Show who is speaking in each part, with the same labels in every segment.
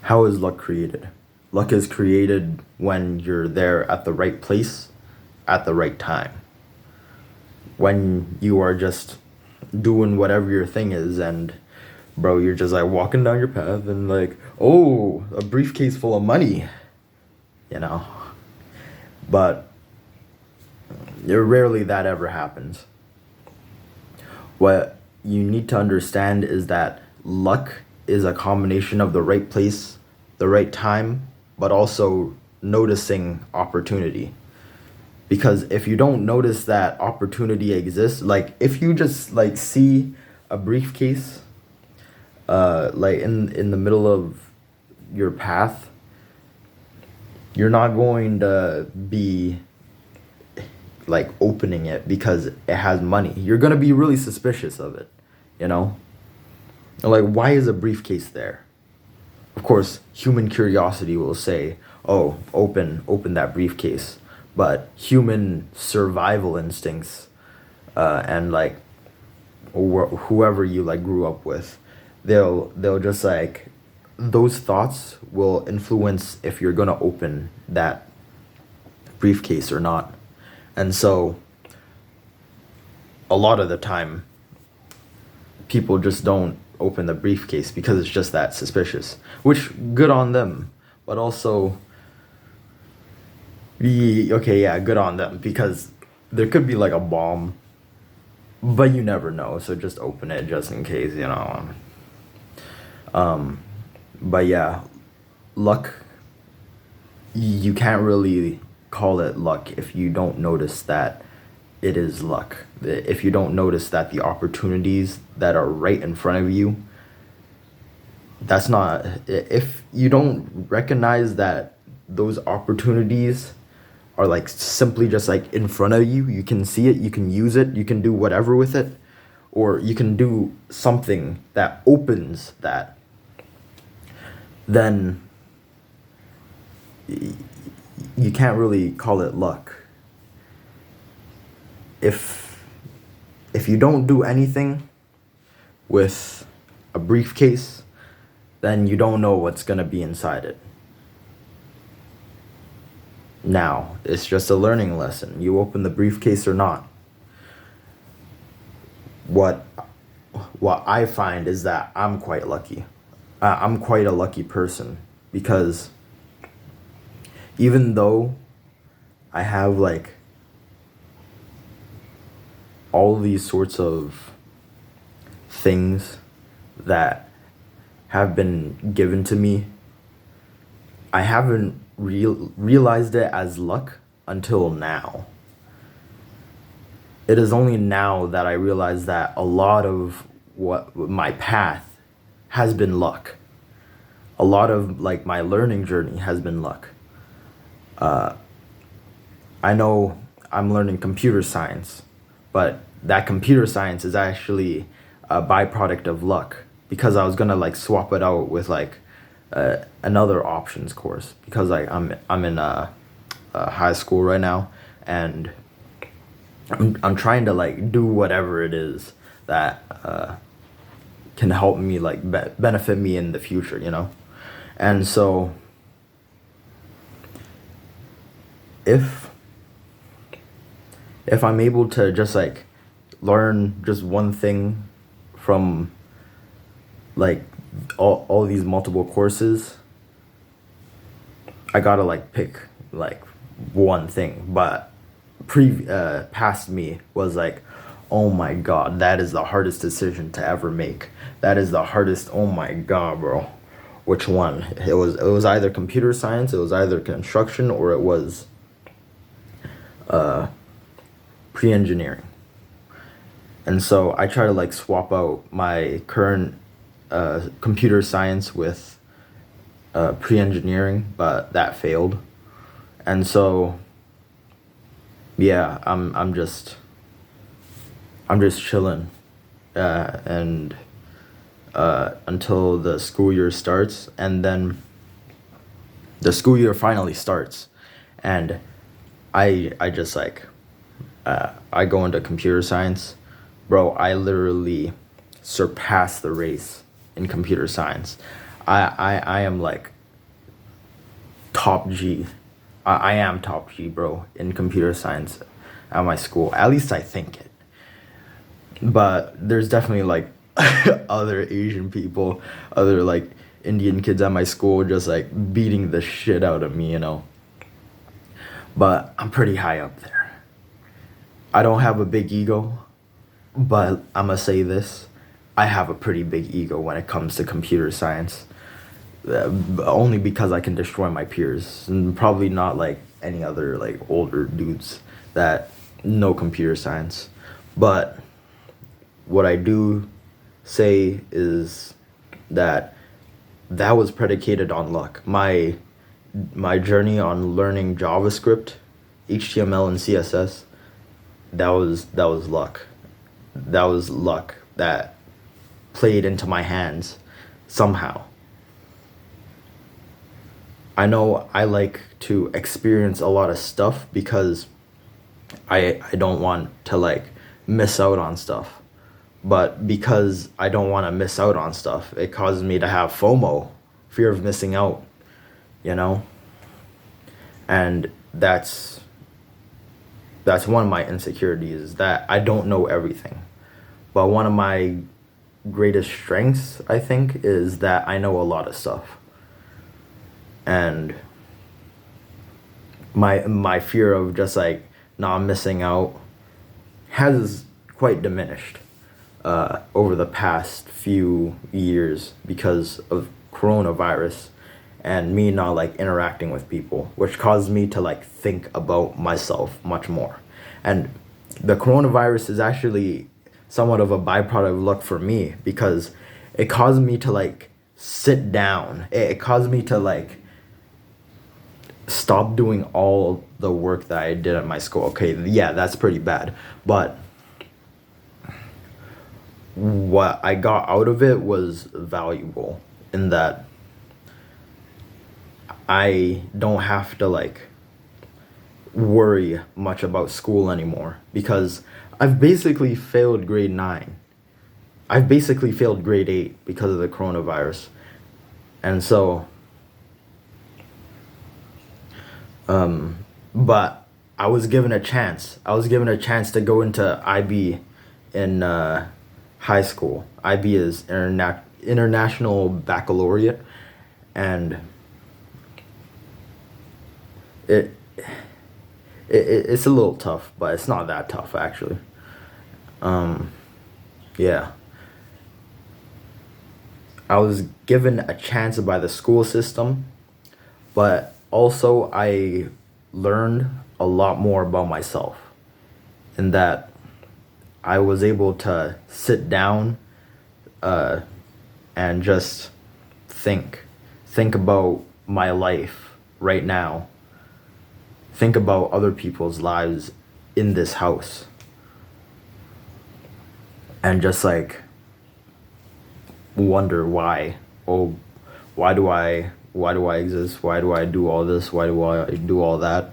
Speaker 1: How is luck created? Luck is created when you're there at the right place at the right time. When you are just doing whatever your thing is, and bro, you're just like walking down your path and like, oh, a briefcase full of money, you know. But rarely that ever happens. What you need to understand is that luck is a combination of the right place, the right time, but also noticing opportunity. Because if you don't notice that opportunity exists, like if you just like see a briefcase like in the middle of your path, you're not going to be like opening it because it has money. You're going to be really suspicious of it, you know? Like, why is a briefcase there? Of course, human curiosity will say, oh, open that briefcase. But human survival instincts and like whoever you like grew up with, they'll just like, those thoughts will influence if you're gonna open that briefcase or not. And so a lot of the time people just don't open the briefcase because it's just that suspicious, which good on them, but also okay, yeah, good on them, because there could be like a bomb, but you never know, so just open it just in case, you know. But yeah, luck, you can't really call it luck if you don't notice that it is luck. If you don't notice that the opportunities that are right in front of you, that's not, if you don't recognize that those opportunities are like simply just like in front of you, you can see it, you can use it, you can do whatever with it, or you can do something that opens that, then you can't really call it luck. If you don't do anything with a briefcase, then you don't know what's gonna be inside it. Now, it's just a learning lesson. You open the briefcase or not. What I find is that I'm quite lucky. I'm quite a lucky person, because even though I have like all these sorts of things that have been given to me, I haven't realized it as luck until now. It is only now that I realize that a lot of what my path has been luck. A lot of like my learning journey has been luck. I know I'm learning computer science, but that computer science is actually a byproduct of luck, because I was gonna like swap it out with like another options course, because like I'm in high school right now, and I'm trying to like do whatever it is that can help me like benefit me in the future, you know. And so if I'm able to just like learn just one thing from like all these multiple courses, I gotta like pick like one thing. But past me was like, oh my god, that is the hardest decision to ever make. That is the hardest. Oh my god, bro. Which one? It was either computer science, it was either construction, or it was pre-engineering. And so I try to like swap out my current computer science with pre-engineering, but that failed. And so yeah, I'm just chilling and until the school year starts, and then the school year finally starts, and I just like I go into computer science, bro. I literally surpassed the race in computer science. I am like top G. I am top G, bro, in computer science at my school. At least I think it. But there's definitely like other Asian people, other like Indian kids at my school just like beating the shit out of me, you know. But I'm pretty high up there. I don't have a big ego, but I'm gonna say this. I have a pretty big ego when it comes to computer science. Only because I can destroy my peers, and probably not like any other like older dudes that know computer science. But what I do say is that that was predicated on luck. My journey on learning JavaScript, HTML, and CSS, that was luck. That was luck that played into my hands somehow. I know I like to experience a lot of stuff because I don't want to like miss out on stuff. But because I don't want to miss out on stuff, it causes me to have FOMO, fear of missing out, you know? And that's one of my insecurities, is that I don't know everything. But one of my greatest strengths, I think, is that I know a lot of stuff. And my fear of just like not missing out has quite diminished over the past few years because of coronavirus and me not like interacting with people, which caused me to like think about myself much more. And the coronavirus is actually somewhat of a byproduct of luck for me, because it caused me to like sit down. It caused me to like stop doing all the work that I did at my school. Okay, yeah, that's pretty bad. But what I got out of it was valuable in that I don't have to like worry much about school anymore, because I've basically failed grade 9. I've basically failed grade 8 because of the coronavirus. And so but I was given a chance. I was given a chance to go into IB in high school. IB is International Baccalaureate, and it, it's a little tough, but it's not that tough actually. Yeah. I was given a chance by the school system, but also I learned a lot more about myself, in that I was able to sit down and just think about my life right now, think about other people's lives in this house, and just like wonder why. Oh, why do I exist? Why do I do all this? Why do I do all that?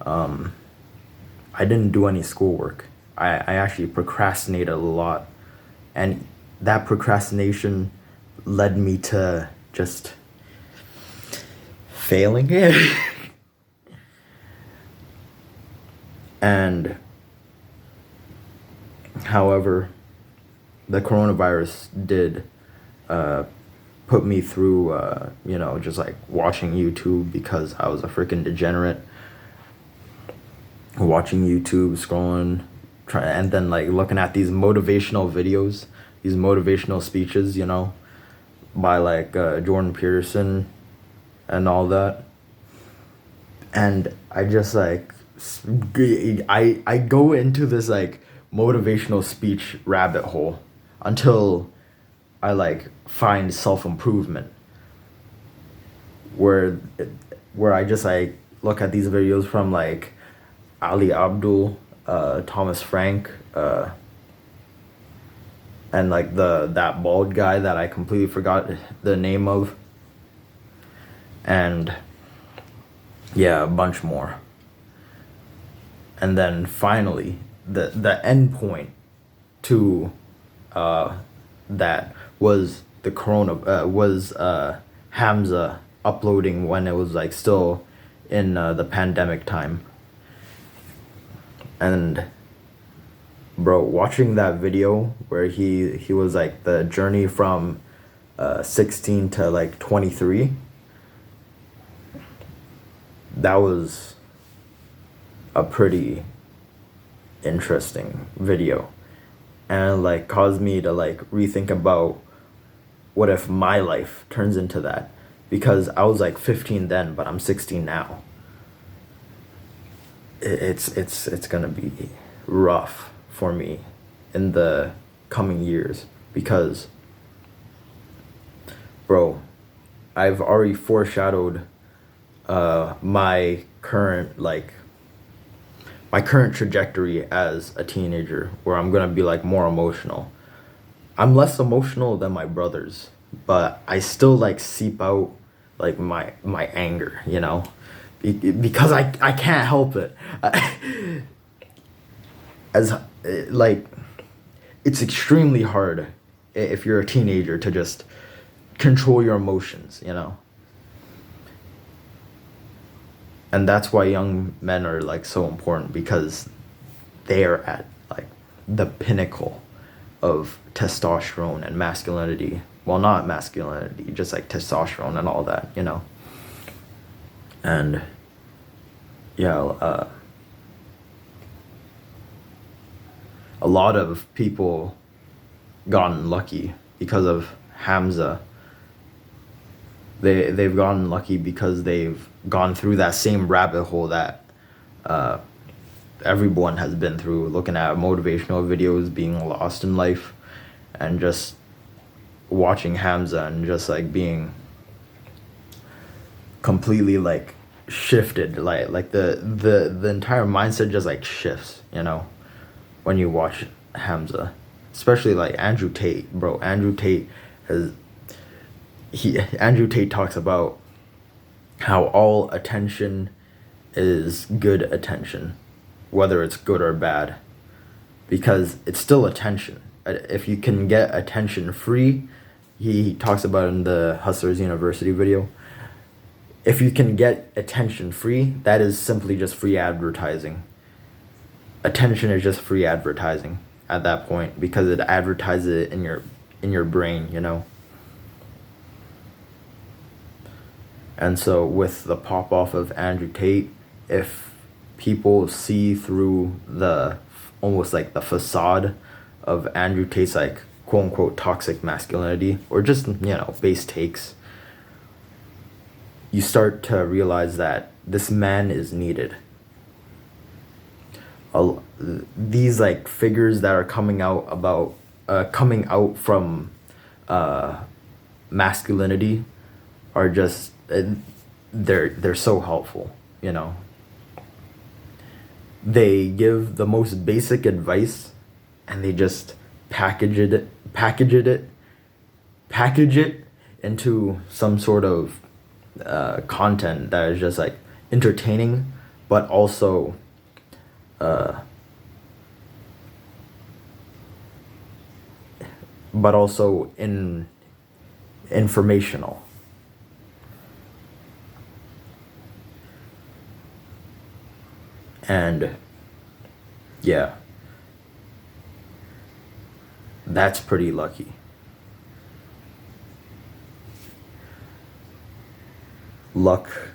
Speaker 1: I didn't do any schoolwork. I actually procrastinated a lot, and that procrastination led me to just failing it. And however, the coronavirus did put me through, just like watching YouTube, because I was a freaking degenerate. Watching YouTube, scrolling, and then like looking at these motivational videos, these motivational speeches, by like Jordan Peterson and all that. And I just like, I go into this like motivational speech rabbit hole until I like find self-improvement, where I just like look at these videos from like Ali Abdul, Thomas Frank, and like that bald guy that I completely forgot the name of, and yeah, a bunch more. And then finally, the end point to that was the Hamza uploading when it was like still in the pandemic time. And bro, watching that video where he was like the journey from 16 to like 23, that was a pretty interesting video, and it like caused me to like rethink about what if my life turns into that, because I was like 15 then, but I'm 16 now. It's gonna be rough for me in the coming years, because bro, I've already foreshadowed my current trajectory as a teenager, where I'm gonna be like more emotional. I'm less emotional than my brothers, but I still like seep out like my anger, you know, because I can't help it. As like, it's extremely hard if you're a teenager to just control your emotions, you know. And that's why young men are like so important, because they are at like the pinnacle of testosterone and masculinity. Well, not masculinity, just like testosterone and all that, you know. And yeah, a lot of people gotten lucky because of Hamza. They've gotten lucky because they've gone through that same rabbit hole that everyone has been through, looking at motivational videos, being lost in life, and just watching Hamza and just like being completely like shifted, like the entire mindset just like shifts, you know, when you watch Hamza. Especially like Andrew Tate, bro. Andrew Tate talks about how all attention is good attention, whether it's good or bad, because it's still attention. If you can get attention free, he talks about it in the Hustlers University video. If you can get attention free, that is simply just free advertising. Attention is just free advertising at that point, because it advertises it in your brain, you know. And so with the pop off of Andrew Tate, if people see through the almost like the facade of Andrew Tate's like quote unquote toxic masculinity, or just, you know, base takes, you start to realize that this man is needed. These like figures that are coming out from masculinity are just they're so helpful, you know. They give the most basic advice, and they just package it into some sort of content that is just like entertaining, but also informational. And yeah, that's pretty lucky. Luck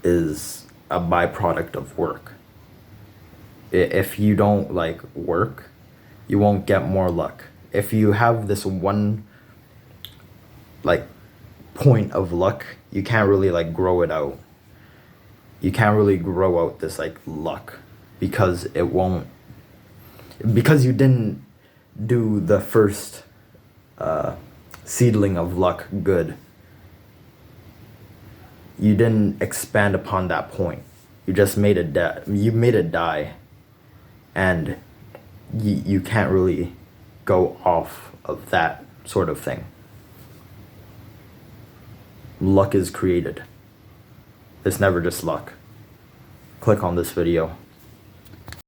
Speaker 1: is a byproduct of work. If you don't like work, you won't get more luck. If you have this one like point of luck, you can't really like grow it out. You can't really grow out this like luck, because because you didn't do the first seedling of luck good. You didn't expand upon that point. You just made it die, and you can't really go off of that sort of thing. Luck is created. It's never just luck. Click on this video.